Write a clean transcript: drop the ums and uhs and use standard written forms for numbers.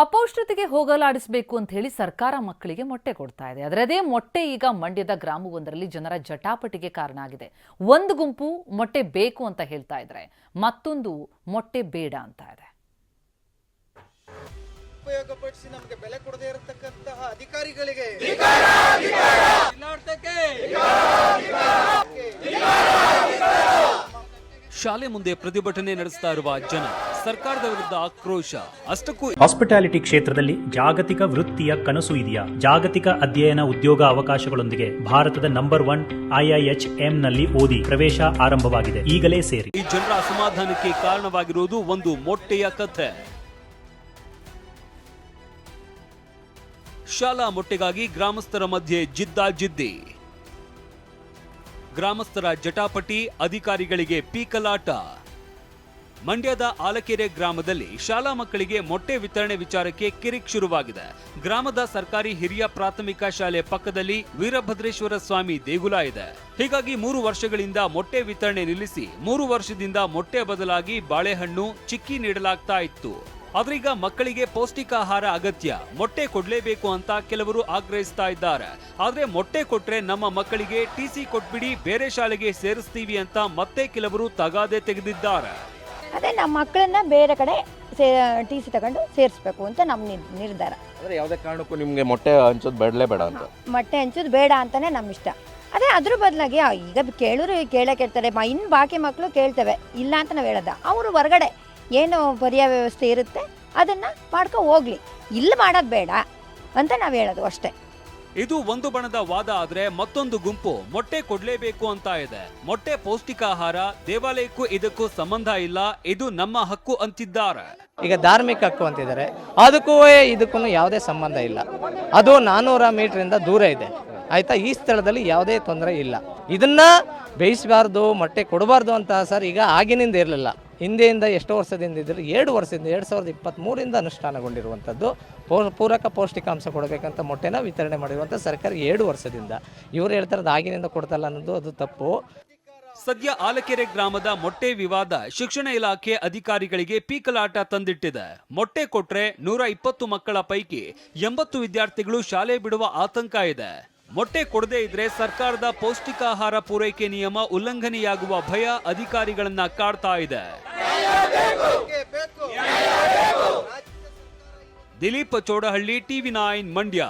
ಅಪೌಷ್ಟಿಕತೆಗೆ ಹೋಗಲಾಡಿಸಬೇಕು ಅಂತ ಹೇಳಿ ಸರ್ಕಾರ ಮಕ್ಕಳಿಗೆ ಮೊಟ್ಟೆ ಕೊಡ್ತಾ ಇದೆ. ಅದರದೇ ಮೊಟ್ಟೆ ಈಗ ಮಂಡ್ಯದ ಗ್ರಾಮವೊಂದರಲ್ಲಿ ಜನರ ಜಟಾಪಟಿಗೆ ಕಾರಣ ಆಗಿದೆ. ಒಂದು ಗುಂಪು ಮೊಟ್ಟೆ ಬೇಕು ಅಂತ ಹೇಳ್ತಾ ಇದ್ರೆ, ಮತ್ತೊಂದು ಮೊಟ್ಟೆ ಬೇಡ ಅಂತ ಇದೆ. ಉಪಯೋಗಪಡಿಸಿ ನಮಗೆ ಬೆಲೆ ಕೊಡದೇ ಇರತಕ್ಕಂತಹ ಅಧಿಕಾರಿಗಳಿಗೆ ಶಾಲೆ ಮುಂದೆ ಪ್ರತಿಭಟನೆ ನಡೆಸ್ತಾ ಇರುವ ಜನ, ಸರ್ಕಾರದ ವಿರುದ್ಧ ಆಕ್ರೋಶ. ಅಷ್ಟಕ್ಕೂ ಹಾಸ್ಪಿಟಾಲಿಟಿ ಕ್ಷೇತ್ರದಲ್ಲಿ ಜಾಗತಿಕ ವೃತ್ತಿಯ ಕನಸು ಇದೆಯಾ? ಜಾಗತಿಕ ಅಧ್ಯಯನ ಉದ್ಯೋಗ ಅವಕಾಶಗಳೊಂದಿಗೆ ಭಾರತದ ನಂಬರ್ 1 IIHM ನಲ್ಲಿ ಓದಿ. ಪ್ರವೇಶ ಆರಂಭವಾಗಿದೆ, ಈಗಲೇ ಸೇರಿ. ಈ ಜನರ ಅಸಮಾಧಾನಕ್ಕೆ ಕಾರಣವಾಗಿರುವುದು ಒಂದು ಮೊಟ್ಟೆಯ ಕಥೆ. ಶಾಲಾ ಮೊಟ್ಟೆಗಾಗಿ ಗ್ರಾಮಸ್ಥರ ಮಧ್ಯೆ ಜಿದ್ದಾಜಿದ್ದಿ, ಗ್ರಾಮಸ್ಥರ ಜಟಾಪಟಿ, ಅಧಿಕಾರಿಗಳಿಗೆ ಪೀಕಲಾಟ. ಮಂಡ್ಯದ ಆಲಕೆರೆ ಗ್ರಾಮದಲ್ಲಿ ಶಾಲಾ ಮಕ್ಕಳಿಗೆ ಮೊಟ್ಟೆ ವಿತರಣೆ ವಿಚಾರಕ್ಕೆ ಕಿರಿಕ್ ಶುರುವಾಗಿದೆ. ಗ್ರಾಮದ ಸರ್ಕಾರಿ ಹಿರಿಯ ಪ್ರಾಥಮಿಕ ಶಾಲೆ ಪಕ್ಕದಲ್ಲಿ ವೀರಭದ್ರೇಶ್ವರ ಸ್ವಾಮಿ ದೇಗುಲ ಇದೆ. ಹೀಗಾಗಿ 3 ವರ್ಷಗಳಿಂದ ಮೊಟ್ಟೆ ವಿತರಣೆ ನಿಲ್ಲಿಸಿ 3 ವರ್ಷದಿಂದ ಮೊಟ್ಟೆ ಬದಲಾಗಿ ಬಾಳೆಹಣ್ಣು, ಚಿಕ್ಕಿ ನೀಡಲಾಗ್ತಾ ಇತ್ತು. ಆದ್ರೀಗ ಮಕ್ಕಳಿಗೆ ಪೌಷ್ಟಿಕಾಹಾರ ಅಗತ್ಯ, ಮೊಟ್ಟೆ ಕೊಡ್ಲೇಬೇಕು ಅಂತ ಕೆಲವರು ಆಗ್ರಹಿಸ್ತಾ ಇದ್ದಾರೆ. ಆದ್ರೆ ಮೊಟ್ಟೆ ಕೊಟ್ರೆ ನಮ್ಮ ಮಕ್ಕಳಿಗೆ TC ಕೊಟ್ಬಿಡಿ, ಬೇರೆ ಶಾಲೆಗೆ ಸೇರಿಸ್ತೀವಿ ಅಂತ ಮತ್ತೆ ಕೆಲವರು ತಗಾದೆ ತೆಗೆದಿದ್ದಾರೆ. ಅದೇ ನಮ್ಮ ಮಕ್ಕಳನ್ನ ಬೇರೆ ಕಡೆ TC ತಗೊಂಡು ಸೇರಿಸ್ಬೇಕು ಅಂತ ನಮ್ಮ ನಿರ್ಧಾರ. ಅಂದ್ರೆ ಯಾವುದೇ ಕಾರಣಕ್ಕೂ ನಿಮಗೆ ಮೊಟ್ಟೆ ಹಂಚೋದು ಬೇಡ ಅಂತ? ಮೊಟ್ಟೆ ಹಂಚೋದು ಬೇಡ ಅಂತಾನೆ ನಮ್ಮ ಇಷ್ಟ. ಅದೇ ಅದ್ರ ಬದಲಾಗಿ ಈಗ ಕೇಳೋರು ಕೇಳ್ತಾರೆ, ಇನ್ನು ಬಾಕಿ ಮಕ್ಕಳು ಕೇಳ್ತೇವೆ, ಇಲ್ಲ ಅಂತ ನಾವು ಹೇಳೋದ. ಅವರು ಹೊರಗಡೆ ಏನು ಪರ್ಯಾಯ ವ್ಯವಸ್ಥೆ ಇರುತ್ತೆ ಅದನ್ನು ಮಾಡ್ಕೊ ಹೋಗ್ಲಿ, ಇಲ್ಲಿ ಮಾಡೋದು ಬೇಡ ಅಂತ ನಾವು ಹೇಳೋದು ಅಷ್ಟೇ. ಇದು ಒಂದು ಬಣದ ವಾದ ಆದ್ರೆ ಮತ್ತೊಂದು ಗುಂಪು ಮೊಟ್ಟೆ ಕೊಡ್ಲೇಬೇಕು ಅಂತ ಇದೆ. ಮೊಟ್ಟೆ ಪೌಷ್ಟಿಕಾಹಾರ, ದೇವಾಲಯಕ್ಕೂ ಇದಕ್ಕೂ ಸಂಬಂಧ ಇಲ್ಲ, ಇದು ನಮ್ಮ ಹಕ್ಕು ಅಂತಿದ್ದಾರೆ. ಈಗ ಧಾರ್ಮಿಕ ಹಕ್ಕು ಅಂತಿದ್ದಾರೆ, ಅದಕ್ಕೂ ಇದಕ್ಕೂ ಯಾವುದೇ ಸಂಬಂಧ ಇಲ್ಲ. ಅದು 400 ಮೀಟರಿಂದ ದೂರ ಇದೆ, ಆಯ್ತಾ? ಈ ಸ್ಥಳದಲ್ಲಿ ಯಾವುದೇ ತೊಂದರೆ ಇಲ್ಲ. ಇದನ್ನ ಬೇಯಿಸಬಾರ್ದು, ಮೊಟ್ಟೆ ಕೊಡಬಾರ್ದು ಅಂತ ಸರ್ ಈಗ ಆಗಿನಿಂದ ಇರಲಿಲ್ಲ. ಹಿಂದೆಯಿಂದ ಎಷ್ಟೋ ವರ್ಷದಿಂದ ಇದ್ದರೆ 2 ವರ್ಷದಿಂದ 2023ರಿಂದ ಅನುಷ್ಠಾನಗೊಂಡಿರುವಂಥದ್ದು ಪೂರಕ ಪೌಷ್ಟಿಕಾಂಶ ಕೊಡಬೇಕಂತ ಮೊಟ್ಟೆನ ವಿತರಣೆ ಮಾಡಿರುವಂಥ ಸರ್ಕಾರ 2 ವರ್ಷದಿಂದ. ಇವರು ಹೇಳ್ತಾರದು ಆಗಿನಿಂದ ಕೊಡ್ತಲ್ಲ ಅನ್ನೋದು ಅದು ತಪ್ಪು. ಸದ್ಯ ಆಲಕೆರೆ ಗ್ರಾಮದ ಮೊಟ್ಟೆ ವಿವಾದ ಶಿಕ್ಷಣ ಇಲಾಖೆ ಅಧಿಕಾರಿಗಳಿಗೆ ಪೀಕಲಾಟ ತಂದಿಟ್ಟಿದೆ. ಮೊಟ್ಟೆ ಕೊಟ್ರೆ 120 ಮಕ್ಕಳ ಪೈಕಿ 80 ವಿದ್ಯಾರ್ಥಿಗಳು ಶಾಲೆ ಬಿಡುವ ಆತಂಕ ಇದೆ. ಮೊಟ್ಟೆ ಕೊಡದೇ ಇದ್ರೆ ಸರ್ಕಾರದ ಪೌಷ್ಟಿಕಾಹಾರ ಪೂರೈಕೆ ನಿಯಮ ಉಲ್ಲಂಘನೆಯಾಗುವ ಭಯ ಅಧಿಕಾರಿಗಳನ್ನ ಕಾಡ್ತಾ ಇದೆ. ದಿಲೀಪ್ ಚೋಡಹಳ್ಳಿ, TV9 ಮಂಡ್ಯ.